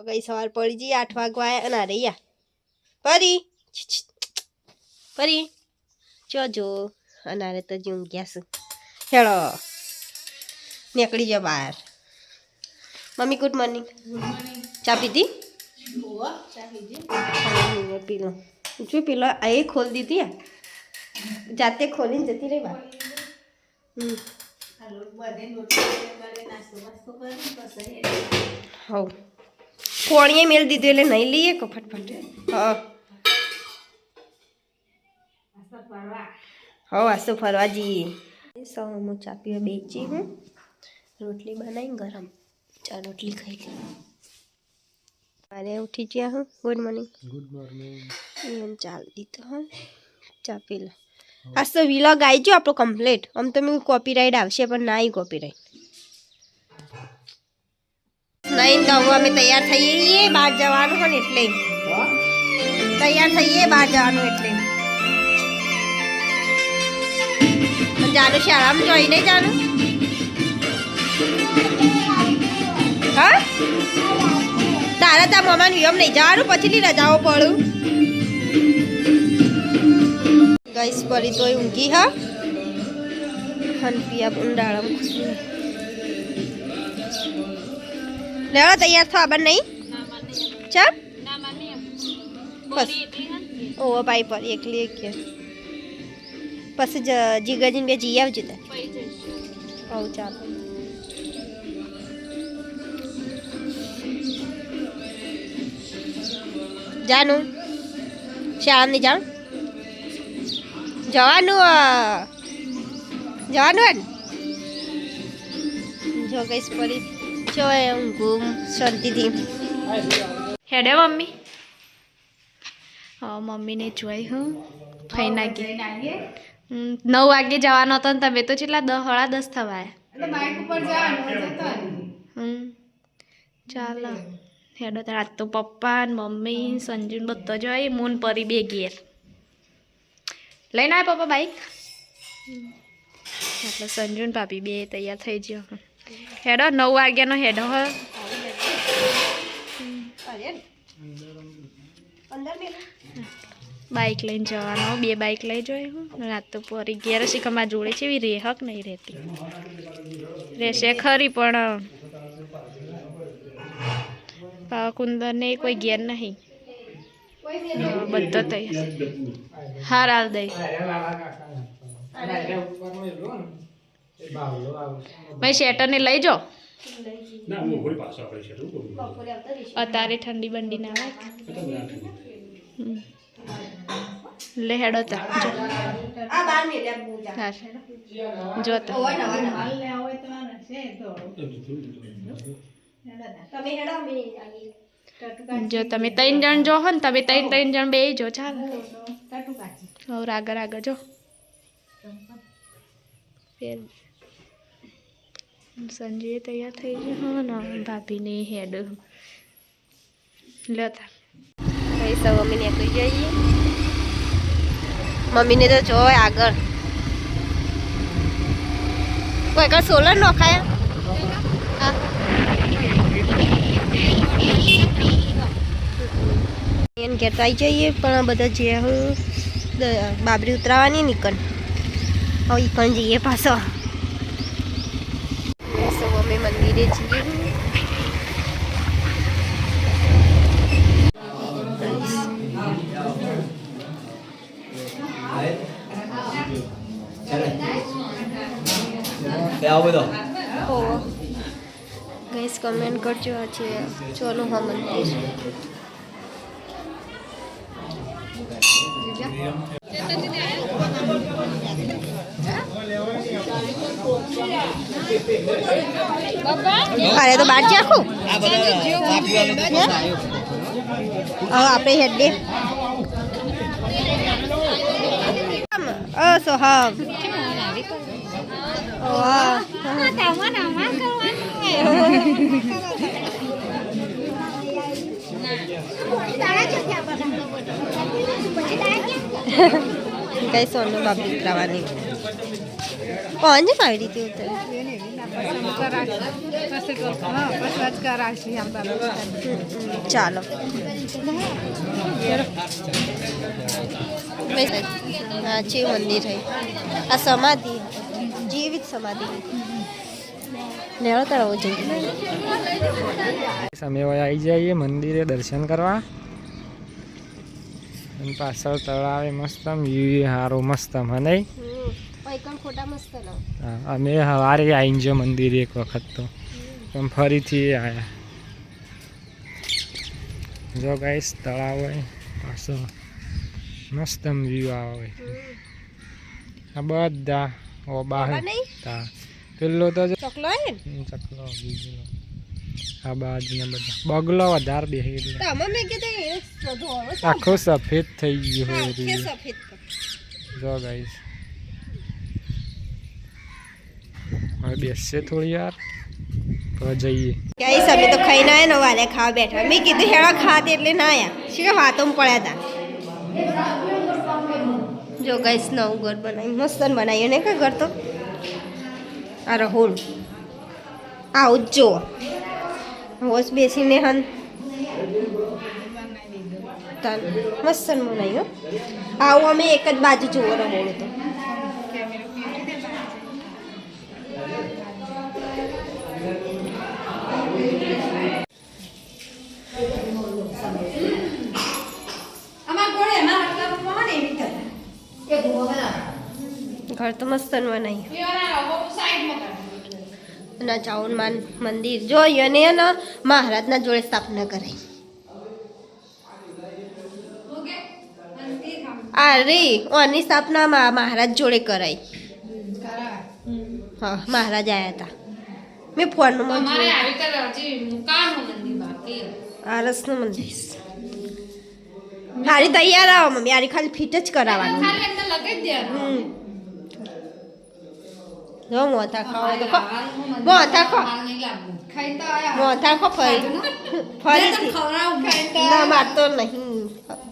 ગઈ સવાર પડી જઈએ 8 વાગવા આવ્યા અને અરે યા પરી પરી જો અનારે તો જ ઊંઘ્યા છું હેળો નીકળી જાઓ બહાર મમ્મી ગુડ મોર્નિંગ ચા પીધી પીલો જો પીલો એ ખોલ દીધી જાતે ખોલીને જતી રહી બહાર હવ કોણીએ મેળ દીધું એટલે નહીં લઈએ કો ફટફટ હા હવ આસો ફરવા જઈએ સૌ હું ચા પીવા બેચી હું રોટલી બનાવી ગરમ ચા રોટલી ખાઈ લી અરે ઉઠી ગયા હું ગુડ મોર્નિંગ એમ ચાલ દીધો હા ચા પી લો આજ તો વિલોગ આવી ગયો આપણો કમ્પ્લીટ આમ તો મેં કોપીરાઇટ આવશે પણ ના આવી કોપીરાઇટ નહીં તો હવે અમે તૈયાર થઈએ છીએ બહાર જવાનું હોય ને એટલે તૈયાર થઈએ બહાર જવાનું એટલે જાનું શાળામાં જોઈ નહીં જાનું હા તારા તા મમ્માને વિયમ નહીં જવાનું પછી રજાઓ પડું ગઈસ પરી તોય ઊંઘી હા હનપિયા ઊંડાળામાં લેવા તૈયાર થવા બન નહીં ચાલ બસ ઓ ભાઈ પર એકલી એક પછી જીગાજીને બે જી આવજો તા હવ ચાલો જાનું શાળામાં નહીં જાણ જવાનું જવાનું જો ગઈશ પડી જો ઊંઘું શાંતિથી હેડે મમ્મી હા મમ્મીને જોઈ હું ફઈ નાખી 9 વાગે જવાનો હતો ને તમે તો કેટલા 10:30 થવાય ચાલો હેડો રાત તો પપ્પા ને મમ્મી સંજુ બધો જોઈ મૂન પરી બે ઘેર લઈને આવે પપ્પા બાઈક એટલે સંજુ ને ભાભી બે તૈયાર થઈ ગયો હેડો 9 વાગ્યાનો હેડો હ બાઈક લઈને જવાનો બે બાઈક લઈ જોઈ હું રાત તો પરી ઘેર શીખમાં જોડે છે એવી રેહક નહીં રહેતી રહેશે ખરી પણ કુંદર ને કોઈ ઘેર નહીં બધો તૈયાર હાર હાલ દઈ ભાઈ શેટરને લઈ જાઓ અત્યારે ઠંડી બંડી ના આવે લે હેડો તા જોતા જો તમે 3 જણ જો હો ને તમે 3 જણ બે જો ચાલ હવે આગળ આગળ જો સંજય તૈયાર થઈ ગયો હા ને ભાભીને હેડ લેતા ભાઈ સૌ અમે નીકળી જઈએ મમ્મીને તો જો આગળ કોઈ આગળ સોલર નખાયા એને ઘેર તો આવી જઈએ પણ બધા જે હું બાબરી ઉતરાવાની નીકળ હવે ઈકણ જઈએ પાછો સૌ અમે મંદિરે જઈએ ગઈસ કમેન્ટ કરજો આ છે ચોનું હા મંદિર અરે તો બાર આખું આપણે હેડે સોહાગ કઈ સોનું બાબરી ઉતરાવાની કોણ છે આવી રીતે ઉતરે ચાલો હા છે મંદિર है આ સમાધિ જીવિત સમાધિ લેવા તળાવ જઈએ અમે આવી જઈએ મંદિરે દર્શન કરવા અને પાછળ તળાવે મસ્ત વ્યૂ સારો મસ્ત મને ખોટા મસ્ત અમે સવારે આવીને જો મંદિરે એક વખત તો પણ ફરીથી આવ્યા જો ગાઈસ તળાવ હોય પાછળ મસ્ત વ્યૂ આવે આ બધા બહાર પેલો તો ચોકલો હે ચકલો બીજો આ બાજુના બધા બગલો વધારે બેહી એટલે આખો સફેદ થઈ ગયો હોય જો ગાઈસ હવે બેસશે થોડી વાર તો જઈએ ગાઈસ અમે તો ખાઈને આયા ને વાલે ખાવા બેઠા મેં કીધું હેડા ખાતે એટલે ના આયા શું વાતો પડ્યા હતા જો ગાઈસ નવું ઘર બનાવ્યું મસ્ત બનાવ્યું ને કે ઘર તો આ રહોળ આવું જ જો હોશ બેસીને હન મસ્ત બનાવ્યું આવું અમે એક જ બાજુ જોવો રહોળ તો ઘર તો મસ્ત બનાવ્યું ના ચાઉન મંદિર જોઈએ ને મહારાજના જોડે સ્થાપના કરાઈ અરે ઓની સ્થાપના મહારાજ જોડે કરાઈ હા મહારાજ આવ્યા હતા મેં ફોનમાં આરસનું મંદિર હારી તૈયાર આવો મમ્મી હારી ખાલી ફિટ જ કરાવવાનું જો મોથા ખાવા તો મોથા ખો મોથા ખો ફરી ના મારતો નહીં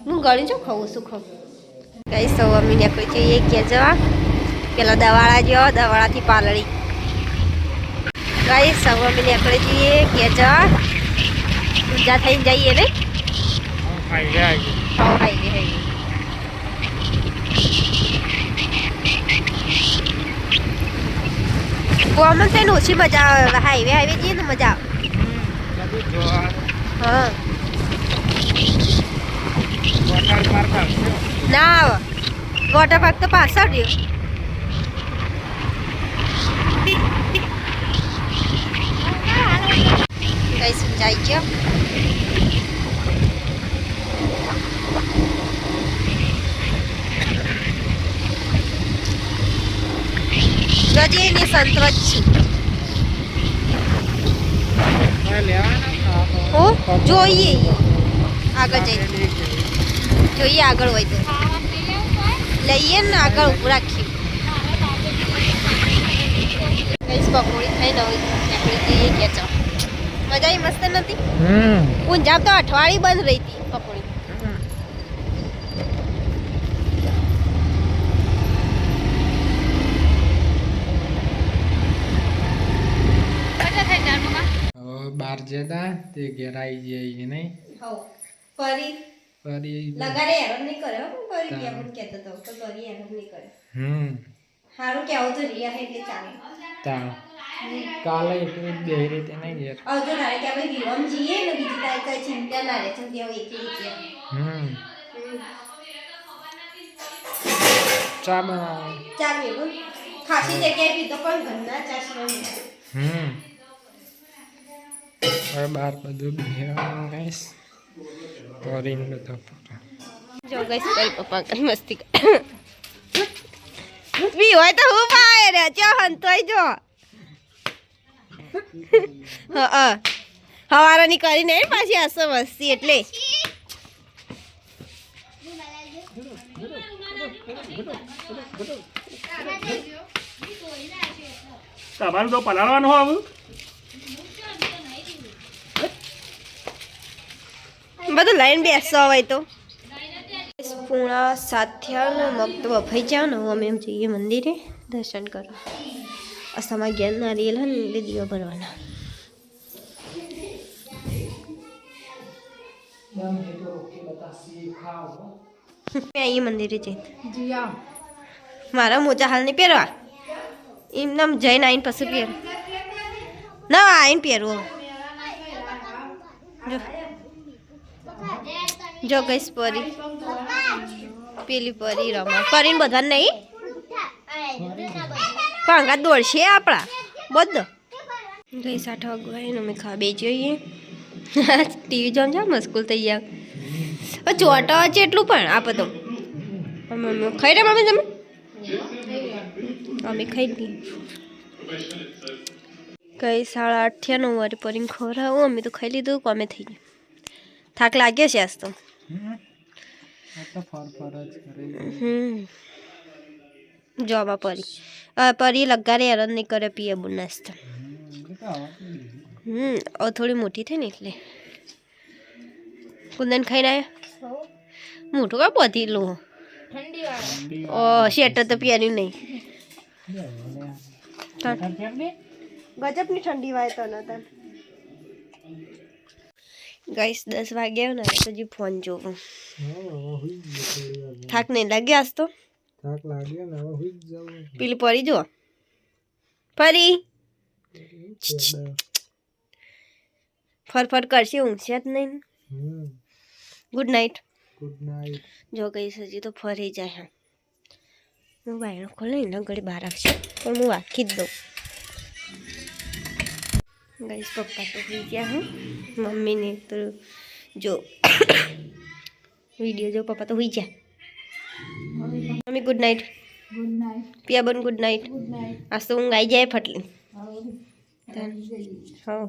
હું ગળી જો ખાવું શું ખાઉં કઈ સૌ અમીને કોઈ જોઈએ ક્યાં જવા પેલા દવાળા જેવા દવાળાથી પાલડી કઈ સૌ અમીને આપણે જઈએ ક્યાં જવા ઊંઝા થઈને જઈએ ને હાઈવે કોમન થઈને ઓછી મજા આવે હાઈવે જઈએ ને મજા આવે હા ના આવે વોટર પાર્ક તો પાછળ રહ્યો કઈ સમજાઈ ગયો ગજેની સંતોષ છે જોઈએ આગળ જઈએ જોઈએ આગળ હોય તો લઈએ ને આગળ ઉભું રાખીએ કઈ પકોડી ખાઈને નીકળી જઈએ ખેંચો મજા મસ્ત નથી ઊંઝામ તો અઠવાડિયે બંધ રહી હતી પકોડી બહાર જતા તે ઘેર આવી જાય નહીં ફરી ફરી લગાડે હેરાન નહીં કરે ફરી ગયા પણ કહેતો તો તો ફરી હેરાન નહીં કરે સારું કેવું તો રિયા હે એટલે ચાલે તા કાલે એટલી બે રીતે નહીં ઘેર આવજો ના કે આપણે વિવામ જઈએ ને બીજી તારીખ કઈ ચિંતા ના રહે છે ત્યાં એકલી છે ચા બનાવો ચા પીવું ખાસી જગ્યાએ પીતો પણ ઘરના ચા સિવાય હવે બહાર બધું બિહારવાનું ગાઈસ કરીને બધો જો ગાઈસ તારી પપ્પા કઈ મસ્તી બી હોય તો હું પાય રે ચો હંતોય જો હા હવારાની કરીને પાછી આસો મસ્તી એટલે તમારું તો પલાળવાનું આવું બધું લાઈન બેસતો હોય તો પૂણા 7 થયા ને મગ તો બફાઈ જાવ ને અમે એમ જઈએ મંદિરે દર્શન કરવા અસામાં ઘેર નારિયેલ હે ને એટલે દીવા ભરવાના. મેં અહીં મંદિરે જઈ મારા મોજા હાલ નહીં પહેરવા એમને જઈને આવીને પછી પહેર ના આવીને પહેરવો જો ગઈશ પરી પેલી પરી રમા પરીને બધા નહીં પાંગા દોડશે આપણા બધો ગઈ 8 વાગવાય અમે ખા બે જોઈએ ટીવી જોઈને જાવ મસ્કૂલ થઈ ગયા ચોટો છે એટલું પણ આ બધું મમ્મી ખાઈ રે મમ્મી તમે અમે ખાઈ દઈએ કઈ 8:30 થયા 9 વાગે પરીને ખવડાવું અમે તો ખાઈ લીધું કોમે થઈ ગયું થાક લાગે છે આજ તો જોવા પરી પરી લગારે હેરાન નહીં કરે પીએ નાસ્તા થોડી મોટી થઈ ને એટલે કુંદન ખાઈને આવ્યા મોટું કા પતી લો શેટર તો પહેર્યું નહીં ગજબની ઠંડી વાય તો નતા ગાઈસ 10 વાગ્યા ને હજી ફોન જોવું થાક નહીં લાગે આજ તો થાક લાગ્યો ને હવે હુઈ જાવ પેલી પરી જો પરી ફરફર કરશે ઊંઘશે જ નહીં ગુડ નાઇટ જો ગઈશ હજી તો ફરી જાય હું બાયણો ખોલે ને ઘડી બહાર આવશે પણ હું વાંખી જ દઉં ગઈશ પપ્પા તો હોઈ ગયા હું મમ્મીને તો જો વિડીયો જો પપ્પા તો હોઈ ગયા મમ્મી ગુડ નાઇટ પિયા બન ગુડ નાઇટ આજ તો ઊંઘ આવી જાય ફટલી હા